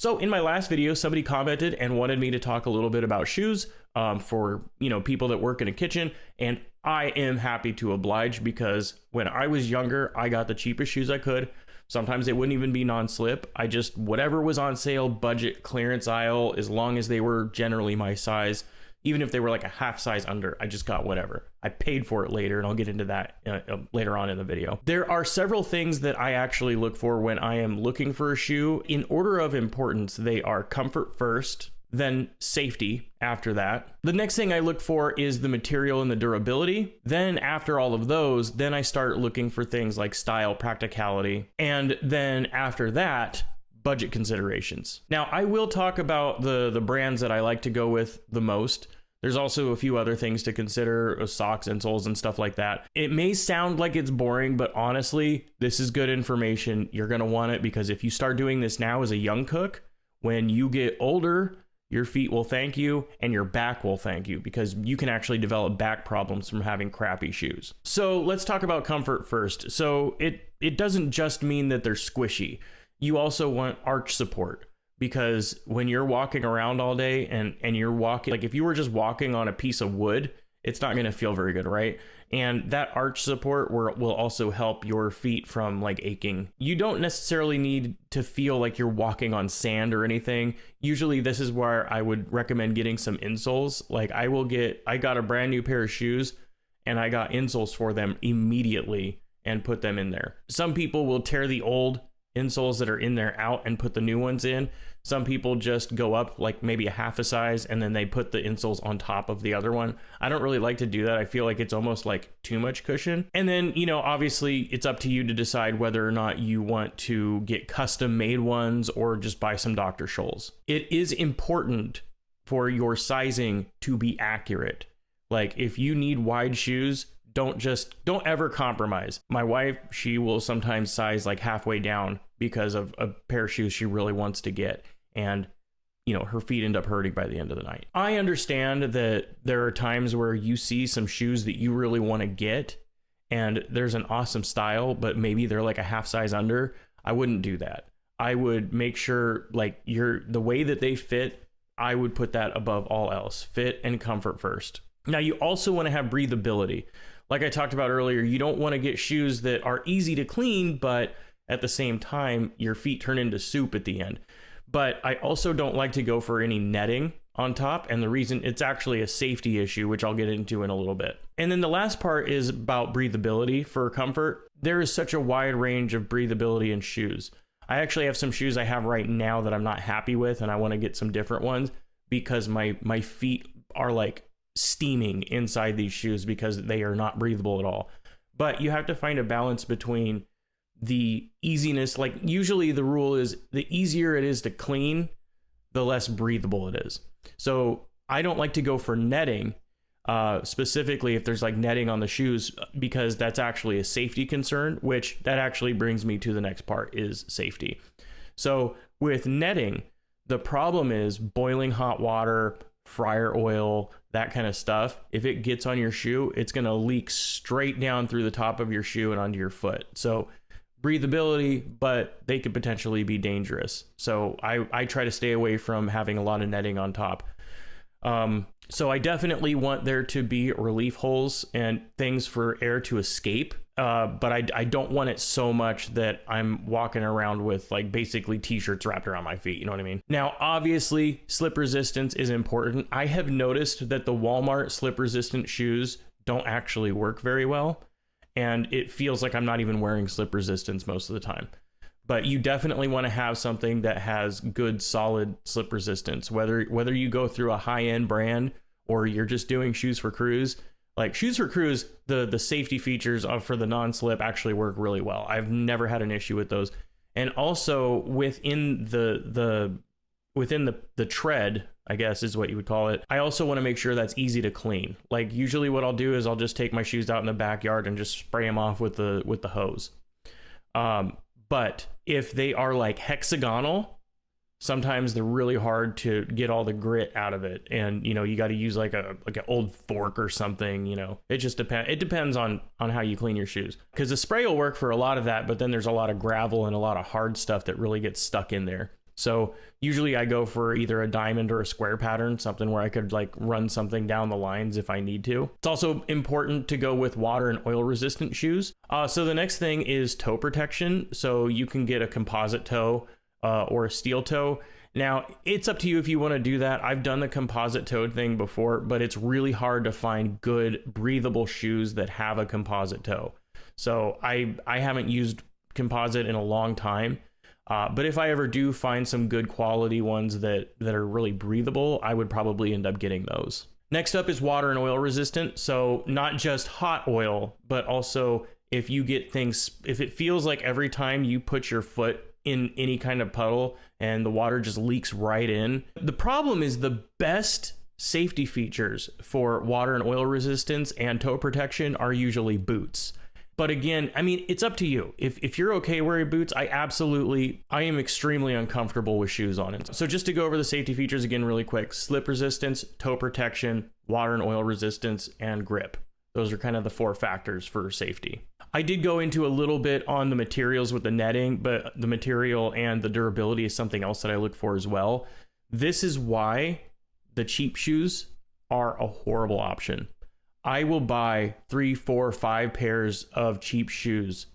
So in my last video, somebody commented and wanted me to talk a little bit about shoes for, people that work in a kitchen. And I am happy to oblige, because when I was younger, I got the cheapest shoes I could. Sometimes they wouldn't even be non-slip. I just, whatever was on sale, budget, clearance aisle, as long as they were generally my size, even if they were like a half size under, I just got whatever. I paid for it later, and I'll get into that later on in the video. There are several things that I actually look for when I am looking for a shoe. In order of importance, they are comfort first, then safety after that. The next thing I look for is the material and the durability. Then after all of those, then I start looking for things like style, practicality, and then after that, budget considerations. Now, I will talk about the brands that I like to go with the most. There's also a few other things to consider, socks, insoles, and stuff like that. It may sound like it's boring, but honestly, this is good information. You're gonna want it, because if you start doing this now as a young cook, when you get older, your feet will thank you and your back will thank you, because you can actually develop back problems from having crappy shoes. So let's talk about comfort first. So it doesn't just mean that they're squishy. You also want arch support, because when you're walking around all day and you're walking, like if you were just walking on a piece of wood, it's not going to feel very good, right? And that arch support will also help your feet from like aching. You don't necessarily need to feel like you're walking on sand or anything. Usually this is where I would recommend getting some insoles. Like I got a brand new pair of shoes and I got insoles for them immediately and put them in there. Some people will tear the old insoles that are in there out and put the new ones in. Some people just go up like maybe a half a size and then they put the insoles on top of the other one. I don't really like to do that. I feel like it's almost like too much cushion. And then, obviously it's up to you to decide whether or not you want to get custom made ones or just buy some Dr. Scholl's. It is important for your sizing to be accurate. Like if you need wide shoes, don't ever compromise. My wife, she will sometimes size like halfway down because of a pair of shoes she really wants to get. And, her feet end up hurting by the end of the night. I understand that there are times where you see some shoes that you really want to get and there's an awesome style, but maybe they're like a half size under. I wouldn't do that. I would make sure like the way that they fit, I would put that above all else. Fit and comfort first. Now you also want to have breathability. Like I talked about earlier, you don't want to get shoes that are easy to clean, but at the same time, your feet turn into soup at the end. But I also don't like to go for any netting on top. And the reason, it's actually a safety issue, which I'll get into in a little bit. And then the last part is about breathability for comfort. There is such a wide range of breathability in shoes. I actually have some shoes I have right now that I'm not happy with, and I want to get some different ones because my feet are like steaming inside these shoes because they are not breathable at all. But you have to find a balance between the easiness. Like usually the rule is the easier it is to clean, the less breathable it is. So I don't like to go for netting, specifically if there's like netting on the shoes, because that's actually a safety concern, which that actually brings me to the next part is safety. So with netting, the problem is boiling hot water, fryer oil, that kind of stuff. If it gets on your shoe, it's going to leak straight down through the top of your shoe and onto your foot. So breathability, but they could potentially be dangerous. So I try to stay away from having a lot of netting on top. So I definitely want there to be relief holes and things for air to escape. But I don't want it so much that I'm walking around with like basically t-shirts wrapped around my feet. You know what I mean? Now, obviously slip resistance is important. I have noticed that the Walmart slip resistant shoes don't actually work very well. And it feels like I'm not even wearing slip resistance most of the time. But you definitely want to have something that has good, solid slip resistance, whether you go through a high-end brand or you're just doing shoes for crews. Like shoes for crews, the safety features for the non-slip actually work really well. I've never had an issue with those. And also within the tread, I guess is what you would call it, I also want to make sure that's easy to clean. Like usually what I'll do is I'll just take my shoes out in the backyard and just spray them off with the hose. But if they are like hexagonal, sometimes they're really hard to get all the grit out of it. And, you got to use like an old fork or something, it just depends. It depends on how you clean your shoes, because the spray will work for a lot of that. But then there's a lot of gravel and a lot of hard stuff that really gets stuck in there. So usually I go for either a diamond or a square pattern, something where I could like run something down the lines if I need to. It's also important to go with water and oil resistant shoes. So the next thing is toe protection. So you can get a composite toe or a steel toe. Now, it's up to you if you want to do that. I've done the composite toe thing before, but it's really hard to find good breathable shoes that have a composite toe. So I haven't used composite in a long time. But if I ever do find some good quality ones that are really breathable, I would probably end up getting those. Next up is water and oil resistant. So not just hot oil, but also if you get things, if it feels like every time you put your foot in any kind of puddle and the water just leaks right in. The problem is the best safety features for water and oil resistance and toe protection are usually boots. But again, I mean, it's up to you. If you're okay wearing boots, I am extremely uncomfortable with shoes on it. So just to go over the safety features again really quick: slip resistance, toe protection, water and oil resistance, and grip. Those are kind of the 4 factors for safety. I did go into a little bit on the materials with the netting, but the material and the durability is something else that I look for as well. This is why the cheap shoes are a horrible option. I will buy 3, 4, 5 pairs of cheap shoes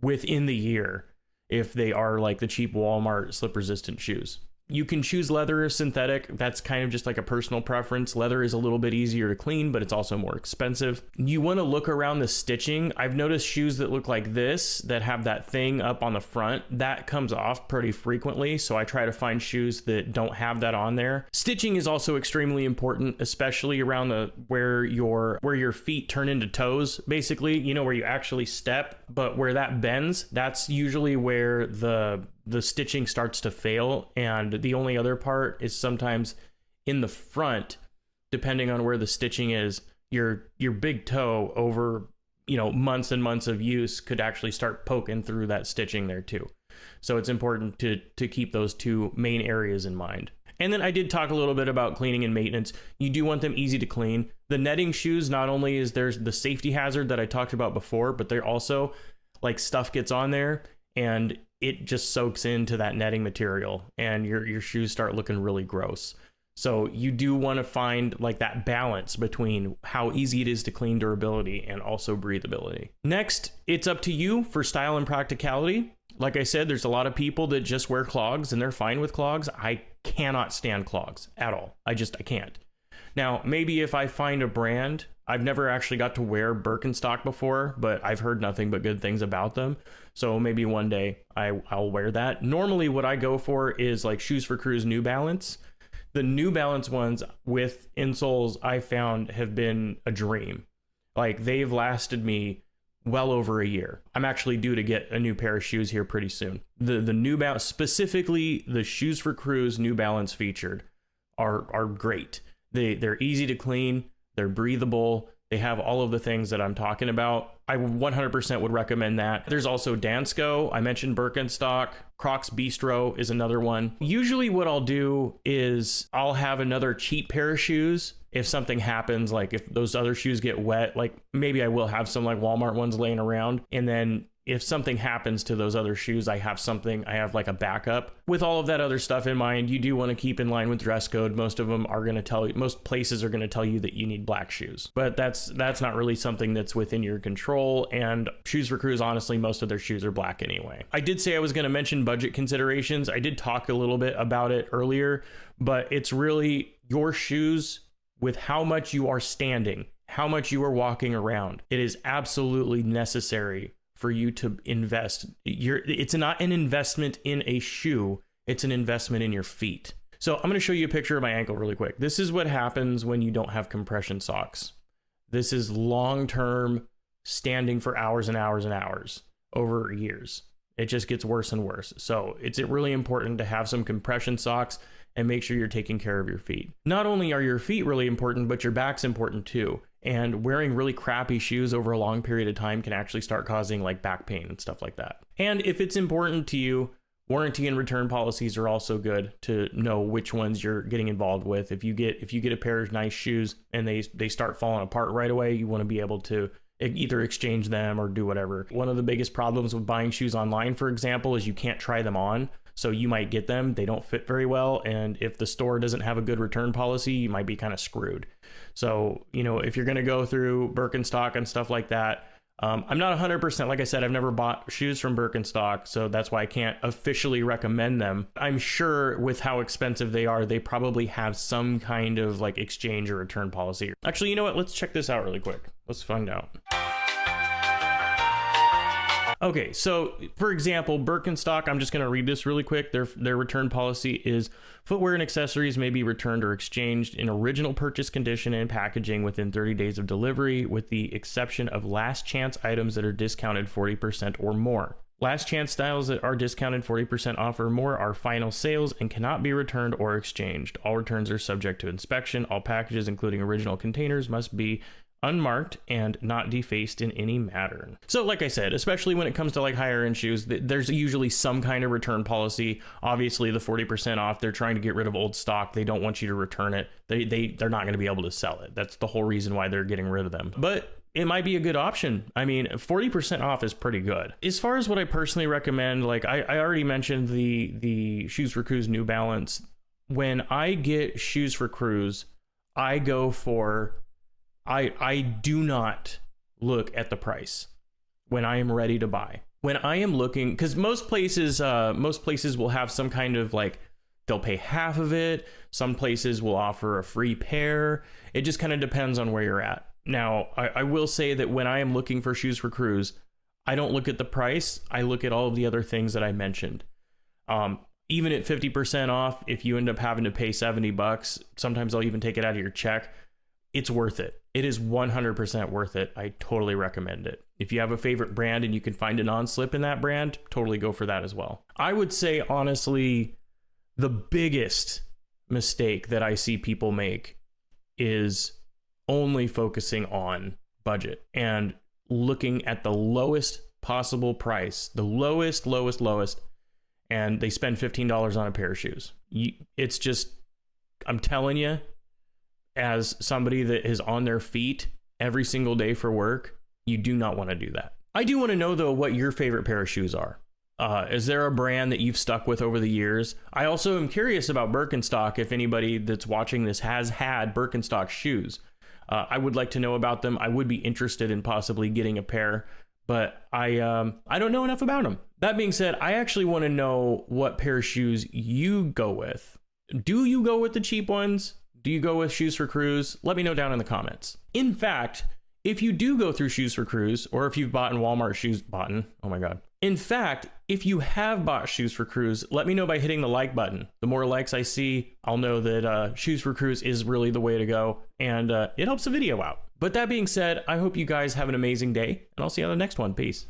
within the year if they are like the cheap Walmart slip resistant shoes. You can choose leather or synthetic. That's kind of just like a personal preference. Leather is a little bit easier to clean, but it's also more expensive. You want to look around the stitching. I've noticed shoes that look like this, that have that thing up on the front, that comes off pretty frequently. So I try to find shoes that don't have that on there. Stitching is also extremely important, especially around where your feet turn into toes, basically, you know, where you actually step, but where that bends, that's usually where the stitching starts to fail. And the only other part is sometimes in the front, depending on where the stitching is, your big toe over, you know, months and months of use could actually start poking through that stitching there too. So it's important to keep those 2 main areas in mind. And then I did talk a little bit about cleaning and maintenance. You do want them easy to clean. The netting shoes, not only is there's the safety hazard that I talked about before, but they're also like stuff gets on there and it just soaks into that netting material and your shoes start looking really gross. So you do want to find like that balance between how easy it is to clean, durability, and also breathability. Next, it's up to you for style and practicality. Like I said, there's a lot of people that just wear clogs and they're fine with clogs. I cannot stand clogs at all. I can't. Now, maybe if I find a brand, I've never actually got to wear Birkenstock before, but I've heard nothing but good things about them. So maybe one day I'll wear that. Normally what I go for is like Shoes for Crews New Balance. The New Balance ones with insoles I found have been a dream. Like they've lasted me well over a year. I'm actually due to get a new pair of shoes here pretty soon. The New Balance, specifically the Shoes for Crews New Balance featured, are great. They're easy to clean. They're breathable. They have all of the things that I'm talking about. I 100% would recommend that. There's also Dansko. I mentioned Birkenstock. Crocs Bistro is another one. Usually what I'll do is I'll have another cheap pair of shoes. If something happens, like if those other shoes get wet, like maybe I will have some like Walmart ones laying around. And then if something happens to those other shoes, I have like a backup. With all of that other stuff in mind, you do want to keep in line with dress code. Most places are going to tell you that you need black shoes, but that's not really something that's within your control. And Shoes for Crews, honestly, most of their shoes are black anyway. I did say I was going to mention budget considerations. I did talk a little bit about it earlier, but it's really your shoes with how much you are standing, how much you are walking around. It is absolutely necessary for you to invest. It's not an investment in a shoe, it's an investment in your feet. So I'm going to show you a picture of my ankle really quick. This is what happens when you don't have compression socks. This is long-term standing for hours and hours and hours over years. It just gets worse and worse. So it's really important to have some compression socks and make sure you're taking care of your feet. Not only are your feet really important, but your back's important too. And wearing really crappy shoes over a long period of time can actually start causing like back pain and stuff like that. And if it's important to you, warranty and return policies are also good to know which ones you're getting involved with. If you get a pair of nice shoes and they start falling apart right away, you want to be able to either exchange them or do whatever. One of the biggest problems with buying shoes online, for example, is you can't try them on. So you might get them, they don't fit very well. And if the store doesn't have a good return policy, you might be kind of screwed. So, you know, if you're going to go through Birkenstock and stuff like that, I'm not 100%. Like I said, I've never bought shoes from Birkenstock, so that's why I can't officially recommend them. I'm sure with how expensive they are, they probably have some kind of like exchange or return policy. Actually, you know what? Let's check this out really quick. Let's find out. Okay, so for example, Birkenstock, I'm just going to read this really quick. Their return policy is footwear and accessories may be returned or exchanged in original purchase condition and packaging within 30 days of delivery, with the exception of last chance items that are discounted 40% or more. Last chance styles that are discounted 40% off or more are final sales and cannot be returned or exchanged. All returns are subject to inspection. All packages, including original containers, must be unmarked and not defaced in any manner. So like I said, especially when it comes to like higher end shoes, there's usually some kind of return policy. Obviously the 40% off, they're trying to get rid of old stock. They don't want you to return it. They're not going to be able to sell it. That's the whole reason why they're getting rid of them. But it might be a good option. I mean, 40% off is pretty good. As far as what I personally recommend, like I already mentioned the Shoes for Cruise New Balance. When I get Shoes for Cruise, I go for I do not look at the price when I am ready to buy. When I am looking, because most places will have some kind of like, they'll pay half of it. Some places will offer a free pair. It just kind of depends on where you're at. Now, I will say that when I am looking for Shoes for Cruise, I don't look at the price. I look at all of the other things that I mentioned. Even at 50% off, if you end up having to pay $70, sometimes I'll even take it out of your check. It's worth it. It is 100% worth it. I totally recommend it. If you have a favorite brand and you can find a non-slip in that brand, totally go for that as well. I would say, honestly, the biggest mistake that I see people make is only focusing on budget and looking at the lowest possible price, the lowest, and they spend $15 on a pair of shoes. It's just, I'm telling you, as somebody that is on their feet every single day for work, you do not want to do that. I do want to know though what your favorite pair of shoes are. Is there a brand that you've stuck with over the years? I also am curious about Birkenstock. If anybody that's watching this has had Birkenstock shoes, I would like to know about them. I would be interested in possibly getting a pair, but I don't know enough about them. That being said, I actually want to know what pair of shoes you go with. Do you go with the cheap ones? Do you go with Shoes for Cruise? Let me know down in the comments. In fact, if you do go through Shoes for Cruise, or if you've bought in Walmart shoes, oh my God. In fact, if you have bought Shoes for Cruise, let me know by hitting the like button. The more likes I see, I'll know that Shoes for Cruise is really the way to go, and it helps the video out. But that being said, I hope you guys have an amazing day, and I'll see you on the next one. Peace.